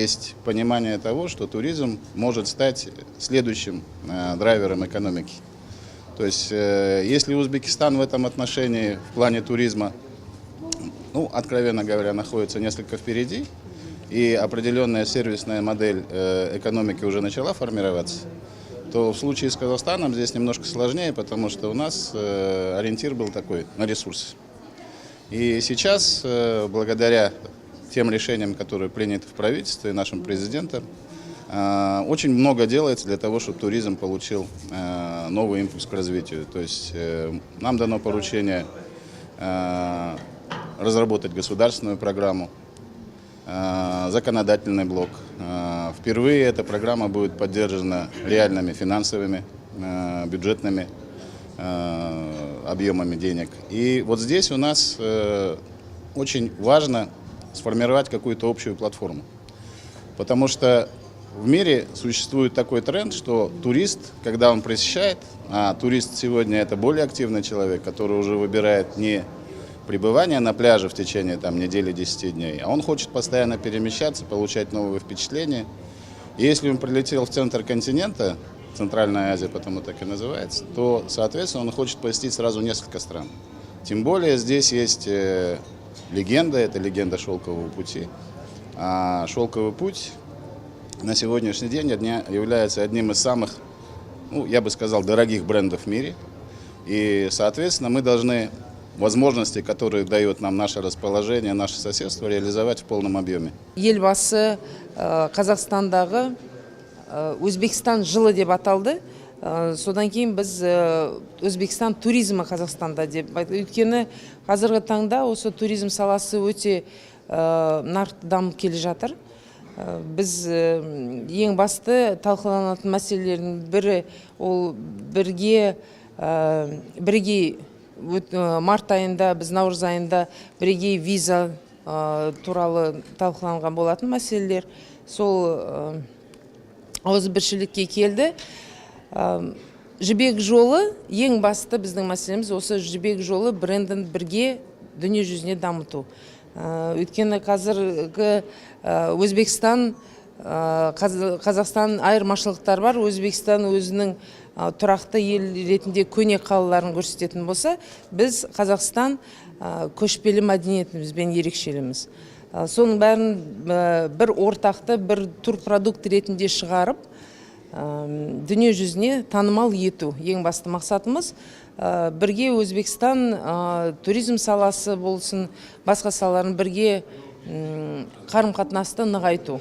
есть понимание того, что туризм может стать следующим драйвером экономики. То есть, если Узбекистан в этом отношении, в плане туризма, ну, откровенно говоря, находится несколько впереди, и определенная сервисная модель экономики уже начала формироваться, то в случае с Казахстаном здесь немножко сложнее, потому что у нас ориентир был такой на ресурсы. И сейчас, благодаря тем решениям, которые приняты в правительстве и нашим президентом, очень много делается для того, чтобы туризм получил новый импульс к развитию. То есть нам дано поручение разработать государственную программу, законодательный блок. Впервые эта программа будет поддержана реальными финансовыми, бюджетными объемами денег. И вот здесь у нас очень важно сформировать какую-то общую платформу. Потому что в мире существует такой тренд, что турист, когда он посещает, а турист сегодня это более активный человек, который уже выбирает не пребывание на пляже в течение недели, 10 дней, а он хочет постоянно перемещаться, получать новые впечатления. И если он прилетел в центр континента, Центральная Азия потому так и называется, то, соответственно, он хочет посетить сразу несколько стран. Тем более здесь есть легенда, это легенда Шелкового пути. А Шелковый путь на сегодняшний день является одним из самых, я бы сказал, дорогих брендов в мире. И, соответственно, мы должны возможности, которые дает нам наше расположение, наше соседство, реализовать в полном объеме. Елбасы Казахстандағы Өзбекстан жылы деп аталды. Содан кейін біз Өзбекстан туризмі Қазақстанда деп. Өйткені қазіргі таңда осы туризм саласы өте нарықта дамып келе жатыр. Біз ең басты талқыланатын мәселелердің бірі ол бірге март айында, біз наурыз айында бірегей виза туралы талқыланған болатын мәселелер. Сол ауызбіршілікке келді. Жібек жолы ең басты біздің мәселеміз осы жібек жолы брендін бірге дүние жүзіне дамыту. Өйткені қазіргі Өзбекстан, Қазақстан айырмашылықтар бар. Өзбекстан өзінің тұрақты ел ретінде көне қалаларын көрсететін болса, біз Қазақстан көшпелі мәдениетімізбен ерекшеліміз. Соның бәрін бір ортақты, бір турпродукт ретінде шығарып, дүние жүзіне танымал ету ең басты мақсатымыз. Бірге Өзбекстан туризм саласы болсын, басқа салаларын бірге қарым-қатынасты нығайту.